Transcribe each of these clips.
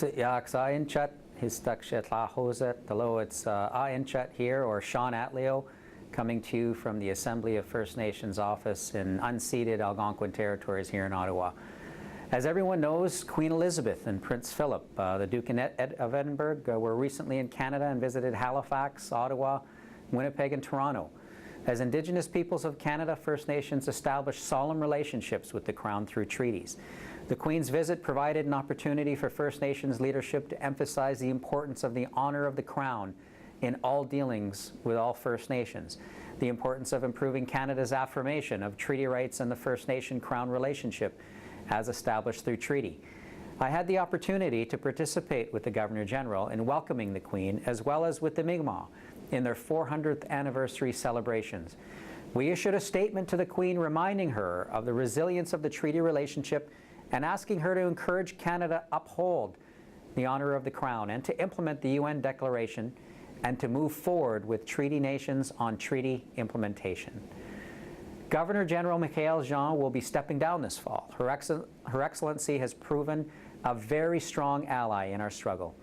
Yaksainchat Histakshet Lahozet, hello, it's Ainchat here, or Sean Atleo, coming to you from the Assembly of First Nations office in unceded Algonquin territories here in Ottawa. As everyone knows, Queen Elizabeth and Prince Philip, the Duke of Edinburgh, were recently in Canada and visited Halifax, Ottawa, Winnipeg, and Toronto. As Indigenous peoples of Canada, First Nations established solemn relationships with the Crown through treaties. The Queen's visit provided an opportunity for First Nations leadership to emphasize the importance of the honor of the Crown in all dealings with all First Nations, the importance of improving Canada's affirmation of treaty rights and the First Nation-Crown relationship as established through treaty. I had the opportunity to participate with the Governor-General in welcoming the Queen, as well as with the Mi'kmaq, in their 400th anniversary celebrations. We issued a statement to the Queen reminding her of the resilience of the treaty relationship and asking her to encourage Canada uphold the honor of the Crown and to implement the UN Declaration and to move forward with treaty nations on treaty implementation. Governor-General Michaëlle Jean will be stepping down this fall. Her Excellency has proven a very strong ally in our struggle.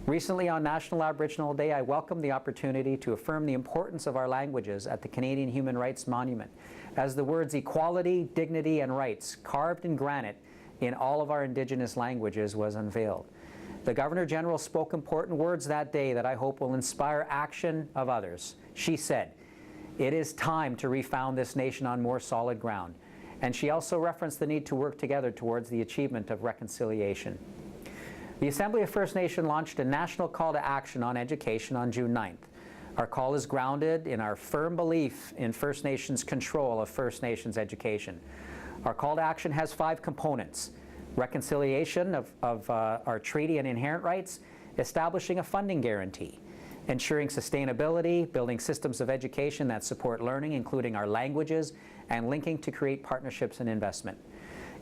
Recently on National Aboriginal Day, I welcomed the opportunity to affirm the importance of our languages at the Canadian Human Rights Monument, as the words equality, dignity, and rights, carved in granite in all of our Indigenous languages, was unveiled. The Governor-General spoke important words that day that I hope will inspire action of others. She said, "It is time to refound this nation on more solid ground." And she also referenced the need to work together towards the achievement of reconciliation. The Assembly of First Nation launched a national call to action on education on June 9th. Our call is grounded in our firm belief in First Nations control of First Nations education. Our call to action has 5 components: reconciliation of our treaty and inherent rights, establishing a funding guarantee, ensuring sustainability, building systems of education that support learning, including our languages, and linking to create partnerships and investment.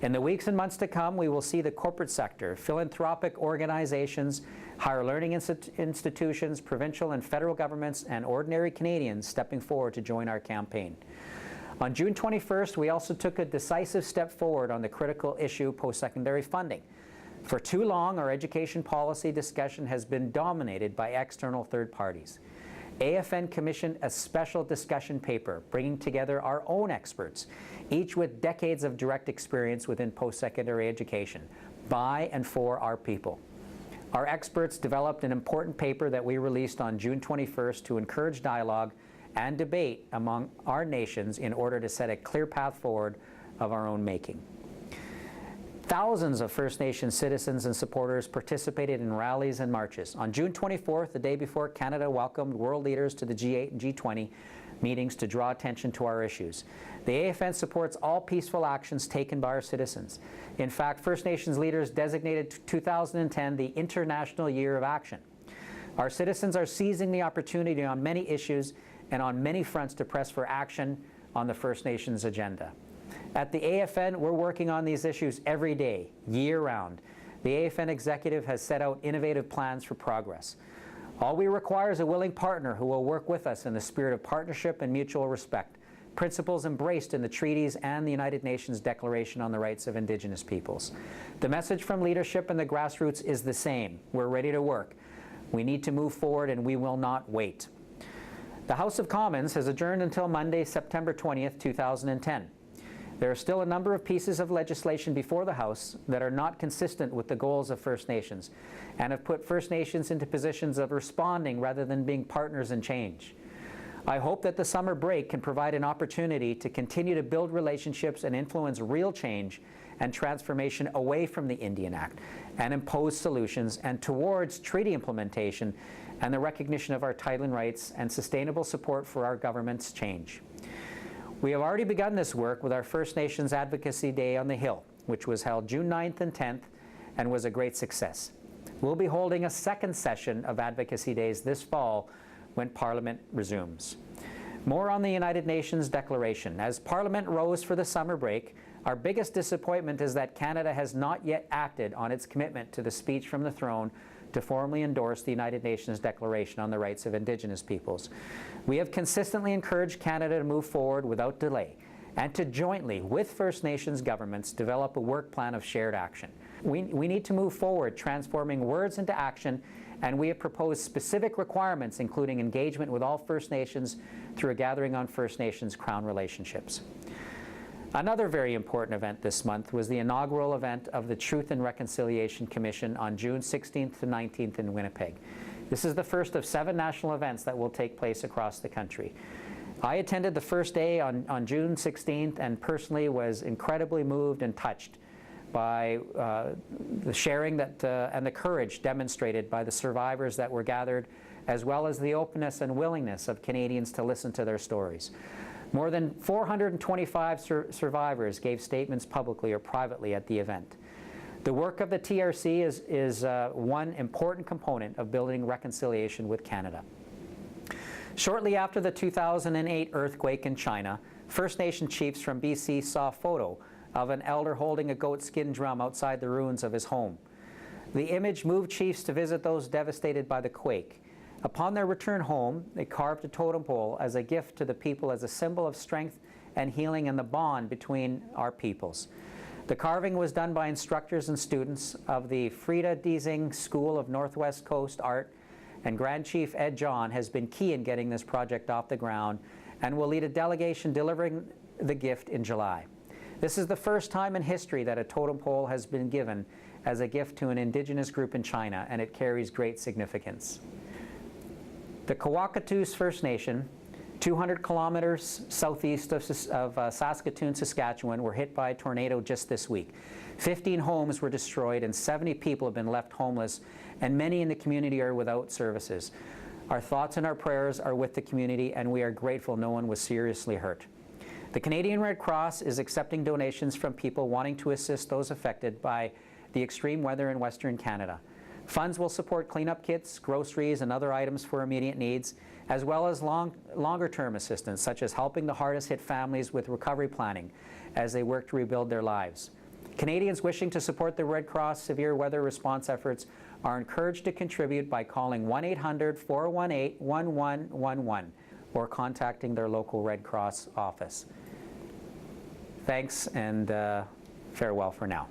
In the weeks and months to come, we will see the corporate sector, philanthropic organizations, higher learning institutions, provincial and federal governments, and ordinary Canadians stepping forward to join our campaign. On June 21st, we also took a decisive step forward on the critical issue of post-secondary funding. For too long, our education policy discussion has been dominated by external third parties. AFN commissioned a special discussion paper bringing together our own experts, each with decades of direct experience within post-secondary education, by and for our people. Our experts developed an important paper that we released on June 21st to encourage dialogue and debate among our nations in order to set a clear path forward of our own making. Thousands of First Nations citizens and supporters participated in rallies and marches. On June 24th, the day before Canada welcomed world leaders to the G8 and G20 meetings to draw attention to our issues. The AFN supports all peaceful actions taken by our citizens. In fact, First Nations leaders designated 2010 the International Year of Action. Our citizens are seizing the opportunity on many issues and on many fronts to press for action on the First Nations agenda. At the AFN, we're working on these issues every day, year-round. The AFN executive has set out innovative plans for progress. All we require is a willing partner who will work with us in the spirit of partnership and mutual respect, principles embraced in the treaties and the United Nations Declaration on the Rights of Indigenous Peoples. The message from leadership and the grassroots is the same. We're ready to work. We need to move forward, and we will not wait. The House of Commons has adjourned until Monday, September 20th, 2010. There are still a number of pieces of legislation before the House that are not consistent with the goals of First Nations and have put First Nations into positions of responding rather than being partners in change. I hope that the summer break can provide an opportunity to continue to build relationships and influence real change and transformation away from the Indian Act and impose solutions and towards treaty implementation and the recognition of our title and rights and sustainable support for our government's change. We have already begun this work with our First Nations Advocacy Day on the Hill, which was held June 9th and 10th and was a great success. We'll be holding a second session of Advocacy Days this fall when Parliament resumes. More on the United Nations Declaration. As Parliament rose for the summer break, our biggest disappointment is that Canada has not yet acted on its commitment to the speech from the throne to formally endorse the United Nations Declaration on the Rights of Indigenous Peoples. We have consistently encouraged Canada to move forward without delay and to jointly, with First Nations governments, develop a work plan of shared action. We need to move forward, transforming words into action, and we have proposed specific requirements, including engagement with all First Nations through a gathering on First Nations Crown relationships. Another very important event this month was the inaugural event of the Truth and Reconciliation Commission on June 16th to 19th in Winnipeg. This is the first of 7 national events that will take place across the country. I attended the first day on June 16th and personally was incredibly moved and touched by the sharing and the courage demonstrated by the survivors that were gathered, as well as the openness and willingness of Canadians to listen to their stories. More than 425 survivors gave statements publicly or privately at the event. The work of the TRC is one important component of building reconciliation with Canada. Shortly after the 2008 earthquake in China, First Nation chiefs from BC saw a photo of an elder holding a goat skin drum outside the ruins of his home. The image moved chiefs to visit those devastated by the quake. Upon their return home, they carved a totem pole as a gift to the people as a symbol of strength and healing and the bond between our peoples. The carving was done by instructors and students of the Frida Deasing School of Northwest Coast Art, and Grand Chief Ed John has been key in getting this project off the ground and will lead a delegation delivering the gift in July. This is the first time in history that a totem pole has been given as a gift to an Indigenous group in China, and it carries great significance. The Kawakatus First Nation, 200 kilometers southeast of Saskatoon, Saskatchewan, were hit by a tornado just this week. 15 homes were destroyed and 70 people have been left homeless, and many in the community are without services. Our thoughts and our prayers are with the community, and we are grateful no one was seriously hurt. The Canadian Red Cross is accepting donations from people wanting to assist those affected by the extreme weather in Western Canada. Funds will support cleanup kits, groceries, and other items for immediate needs, as well as longer-term assistance, such as helping the hardest-hit families with recovery planning as they work to rebuild their lives. Canadians wishing to support the Red Cross severe weather response efforts are encouraged to contribute by calling 1-800-418-1111 or contacting their local Red Cross office. Thanks, and farewell for now.